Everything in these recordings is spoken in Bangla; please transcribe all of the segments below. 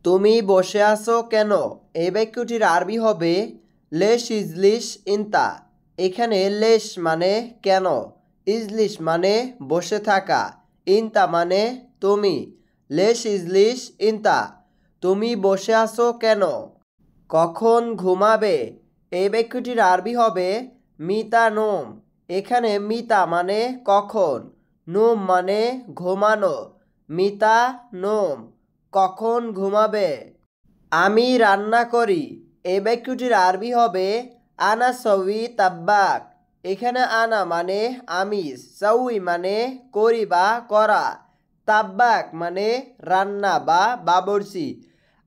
তুমি বসে আছো কেন? এই বাক্যটির আরবি হবে লেশ ইজলিশ ইনতা। এখানে লেশ মানে কেন, ইজলিশ মানে বসে থাকা, ইনতা মানে তুমি। লেশ ইজলিশ ইনতা, তুমি বসে আছো কেন? কখন ঘুমাবে? এই বাক্যটির আরবি হবে মিতা নোম। এখানে মিতা মানে কখন, নোম মানে ঘুমানো। মিতা নোম, কখন ঘুমাবে? আমি রান্না করি। এই বাক্যটির আরবি হবে আনা সউই তাব্বাক। এখানে আনা মানে আমি, সউই মানে করি বা করা, তাব্বাক মানে রান্না বা বাবুর্চি।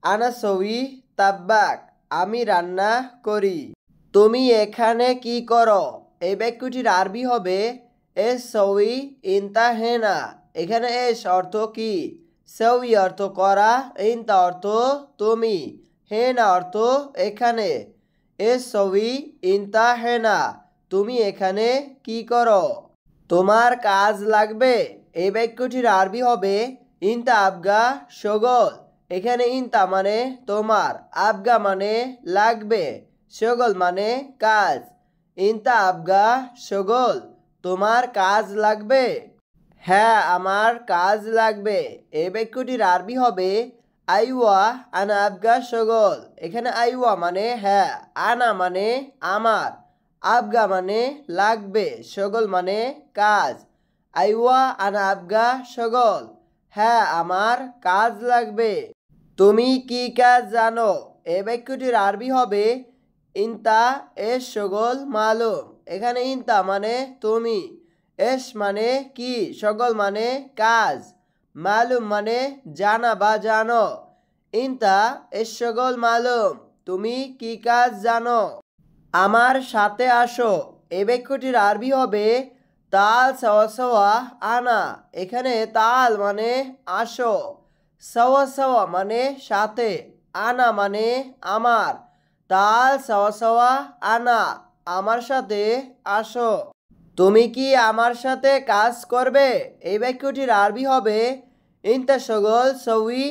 আনা সউই তাব্বাক, আমি রান্না করি। তুমি এখানে কি করো? এই বাক্যটির আরবি হবে এস সউই ইনতা হেনা। এখানে এস অর্থ কি, সউই অর্থ করা, ইনতা অর্থ তুমি, হেনা অর্থ এখানে। এস সউই ইনতা হেনা, তুমি এখানে কি করো? তোমার কাজ লাগবে। এই বাক্যটির আরবি হবে ইনতা আবগা শগল। এখানে ইনতা মানে তোমার, আবগা মানে লাগবে, শগল মানে কাজ। ইনতা আবগা শগল, তোমার কাজ লাগবে। হ্যাঁ, আমার কাজ লাগবে। এই বাক্যটির আরবি হবে আইওয়া আনা আবগা শগল। এখানে আইওয়া মানে হ্যাঁ, আনা মানে আমার, আবগা মানে লাগবে, শগল মানে কাজ। আইওয়া আনা আবগা শগল, হ্যাঁ আমার কাজ লাগবে। তুমি কি কাজ জানো? এই বাক্যটির আরবি হবে ইনতা এস শগল মালুম। এখানে ইনতা মানে তুমি, এস মানে কি, শগল মানে কাজ, মালুম মানে জানা বা জানো। ইনতা এস শগল মালুম, তুমি কি কাজ জানো? আমার সাথে আসো। এই বাক্যটির আরবি হবে তাল সাওয়া সাওয়া আনা। এখানে তাল মানে আসো, সাওয়া সাওয়া মানে সাথে, আনা মানে আমার। তাল সাওয়া সাওয়া আনা, আমার সাথে আসো। তুমি কি আমার সাথে কাজ করবে? এই বাক্যটির আরবি হবে ইনতা শগল সউই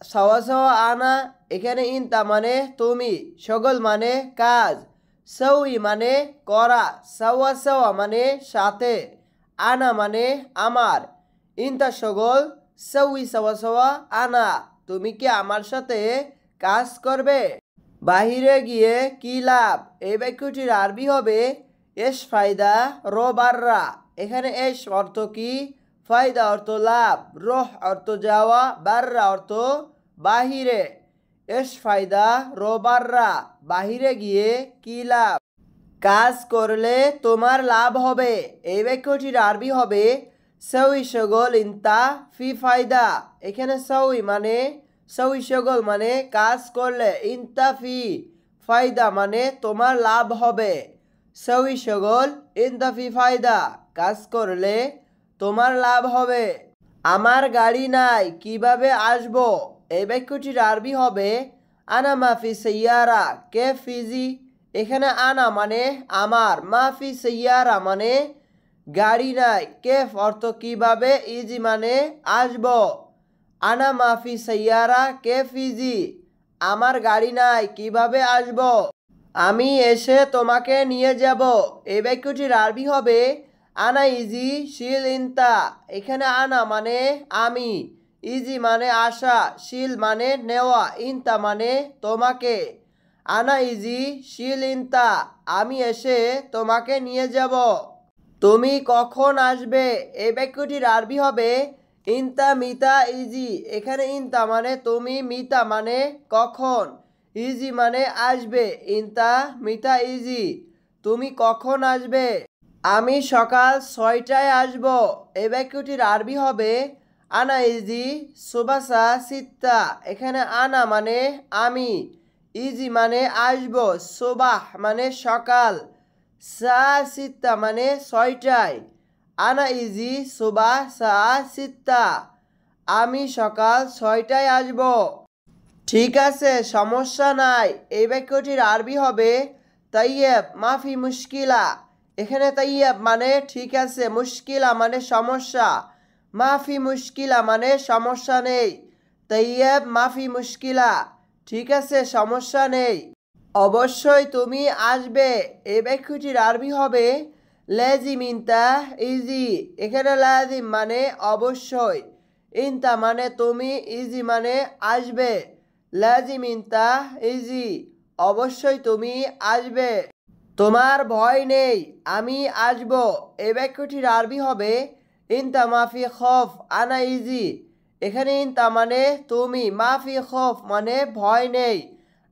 সাওয়া সাওয়া আনা। এখানে ইনতা মানে তুমি, শগল মানে কাজ, সউই মানে করা, সাওয়া সাওয়া মানে সাথে, আনা মানে আমার। ইনতা শগল সউই সাওয়া সাওয়া আনা, তুমি কি আমার সাথে কাজ করবে? বাহিরে গিয়ে কি লাভ? এই বাক্যটির আরবি হবে এস ফায়দা রো বাররা। এখানে এস অর্থ কি, ফায়দা অর্থ লাভ, রোহ অর্থ যাওয়া, বাররা অর্থ বাহিরে। এস ফায়দা রো বাররা, বাহিরে গিয়ে কি লাভ? কাজ করলে তোমার লাভ হবে। এই বাক্যটির আরবি হবে সউই শগল ইনতা ফি ফায়দা। এখানে সউই মানে সউই শগল মানে কাজ করলে, ইনতা ফি ফায়দা মানে তোমার লাভ হবে। সউই শগল ইনতা ফি ফায়দা, কাজ করলে তোমার লাভ হবে। আমার গাড়ি নাই, কিভাবে আসবো? এই বাক্যটির আরবি হবে আনা মাফি সাইয়ারা কে ফিজি। এখানে আনা মানে আমার, মাফি সাইয়ারা মানে গাড়ি নাই, কেফ অর্থ কিভাবে, ইজি মানে আসবো। আনা মাফি সাইয়ারা কে ফিজি, আমার গাড়ি নাই, কিভাবে আসবো? আমি এসে তোমাকে নিয়ে যাব। এই বাক্যটির আরবি হবে আনা ইজি শিল ইনতা। এখানে আনা মানে আমি, ইজি মানে আসা, শিল মানে নেওয়া, ইনতা মানে তোমাকে। আনা ইজি শিল ইনতা, আমি এসে তোমাকে নিয়ে যাব। তুমি কখন আসবে? এই বাক্যটির আরবি হবে ইনতা মিতা ইজি। এখানে ইনতা মানে তুমি, মিতা মানে কখন, ইজি মানে আসবে। ইনতা মিতা ইজি, তুমি কখন আসবে? আমি সকাল 6টায় আসব। এই বাক্যটির আরবি হবে আনা ইজি সুবাসা সিত্তা। এখানে আনা মানে আমি, ইজি মানে আসব, সুবাহ মানে সকাল, সা সিত্তা মানে 6টায়। আনা ইজি সুবাহ সা সিত্তা, আমি সকাল 6টায় আসব। ঠিক আছে, সমস্যা নাই। এই বাক্যটির আরবি হবে তাইয়েব মাফি মুশকিলা। এখানে তাইয়েব মানে ঠিক আছে, মুশকিলা মানে সমস্যা, মাফি মুশকিলা মানে সমস্যা নেই। তৈয়ব মাফি মুশকিলা, ঠিক আছে সমস্যা নেই। অবশ্যই তুমি আসবে এই বাক্যটির আরবি হবে লাজিম ইনতা ইজি। এখানে লাজিম মানে অবশ্যই, ইনতা মানে তুমি, ইজি মানে আসবে। লাজিম ইনতা ইজি, অবশ্যই তুমি আসবে। তোমার ভয় নেই, আমি আসব এই বাক্যটির আরবি হবে ইনতা মাফি খফ আনা ইজি। এখানে ইনতা মানে তুমি, মাফি খফ মানে ভয় নেই,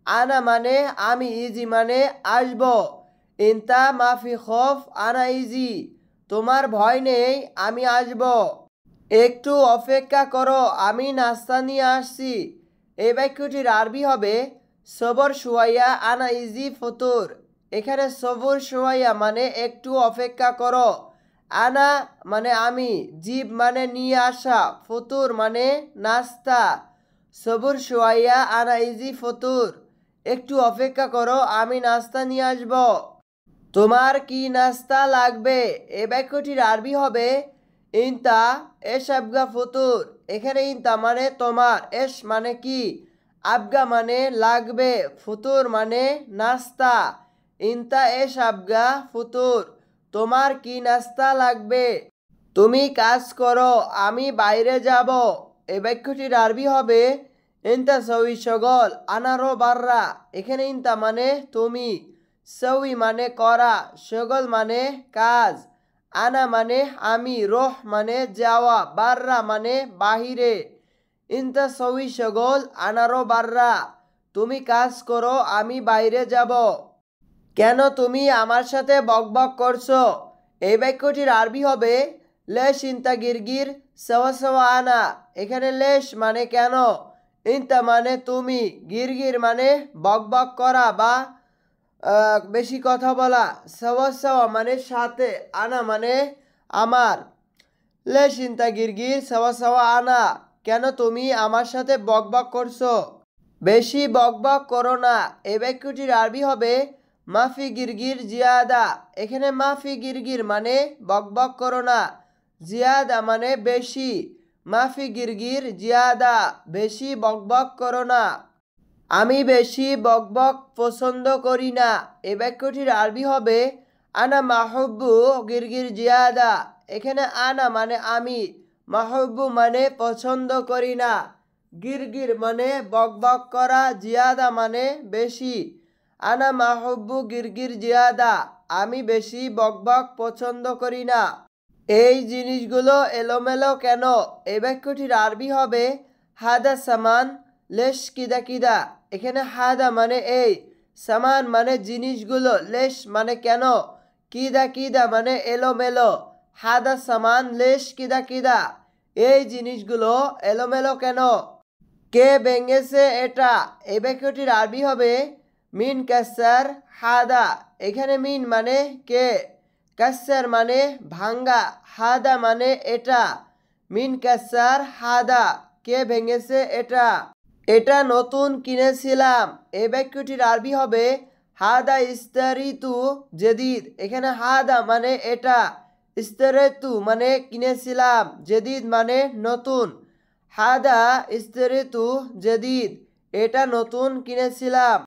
আনা মানে আমি, ইজি মানে আসব। ইনতা মাফি খফ আনা ইজি, তোমার ভয় নেই আমি আসব। একটু অপেক্ষা করো আমি নাস্তা নিয়ে আসছি। এই বাক্যটির আরবি হবে সবর শুয়াইয়া আনা ইজি ফতুর। এখানে সবর শুয়াইয়া মানে একটু অপেক্ষা করো, আনা মানে আমি, জিব মানে নিয়ে আসা, ফতুর মানে নাস্তা। সবুর শুয়াইয়া আনা ইজি ফতুর, একটু অপেক্ষা করো আমি নাস্তা নিয়ে আসব। তোমার কি নাস্তা লাগবে এ বাক্যটির আরবি হবে ইনতা এস আবগা ফতুর। এখানে ইনতা মানে তোমার, এস মানে কি, আবগা মানে লাগবে, ফুতুর মানে নাস্তা। ইনতা এস আবগা ফুতুর, তোমার কি নাস্তা লাগবে। তুমি কাজ করো আমি বাইরে যাব। এই বাক্যটির আরবি হবে ইনতা সউই শগল আনারো বাররা। এখানে ইনতা মানে তুমি, সউই মানে করা, শগল মানে কাজ, আনা মানে আমি, রোহ মানে যাওয়া, বাররা মানে বাহিরে। ইনতা সউই শগল আনারো বাররা, তুমি কাজ করো আমি বাইরে যাব। কেন তুমি আমার সাথে বকবক করছো এই বাক্যটির আরবি হবে লেশ ইনতা গিরগির সওয়া সওয়া আনা। এখানে লেশ মানে কেন, ইনতা মানে তুমি, গিরগির মানে বকবক করা বা বেশি কথা বলা, সওয়া সওয়া মানে সাথে, আনা মানে আমার। লেশ ইনতা গিরগির সওয়া সওয়া আনা, কেন তুমি আমার সাথে বকবক করছো। বেশি বকবক করো না এই বাক্যটির আরবি হবে মাফি গিরগির জিয়াদা। এখানে মাফি গিরগির মানে বকবক করো না, জিয়াদা মানে বেশি, মাফি গিরগির জিয়াদা, বেশি বকবক করো না। আমি বেশি বকবক পছন্দ করি না এই বাক্যটির আরবি হবে আনা মাহব্বু গিরগির জিয়াদা। এখানে আনা মানে আমি, মাহব্বু মানে পছন্দ করি না, গিরগির মানে বকবক করা, জিয়াদা মানে বেশি। আনা মাহব্বু গিরগির জিয়াদা, আমি বেশি বকবক পছন্দ করি না। এই জিনিসগুলো এলোমেলো কেন এই বাক্যটির আরবি হবে হাদা সামান লেশ কিদা কিদা। এখানে হাদা মানে এই, সামান মানে জিনিসগুলো, লেশ মানে কেন, কিদা কিদা মানে এলোমেলো। হাদা সামান লেশ কিদা কিদা, এই জিনিসগুলো এলোমেলো কেন। কে ভেঙেছে এটা এই বাক্যটির আরবি হবে মিন কাসার হাদা। এখানে মিন মানে কে, কাসার মানে ভাঙ্গা, হাদা মানে এটা। মিন কাসার হাদা, কে ভেঙেছে এটা। এটা নতুন কিনেছিলাম এই বাক্যটির আরবি হবে হাদা ইস্তারিতু জেদিদ। এখানে হাদা মানে এটা, ইস্তারিতু মানে কিনেছিলাম, জেদিদ মানে নতুন। হাদা ইস্তারিতু জেদিদ, এটা নতুন কিনেছিলাম।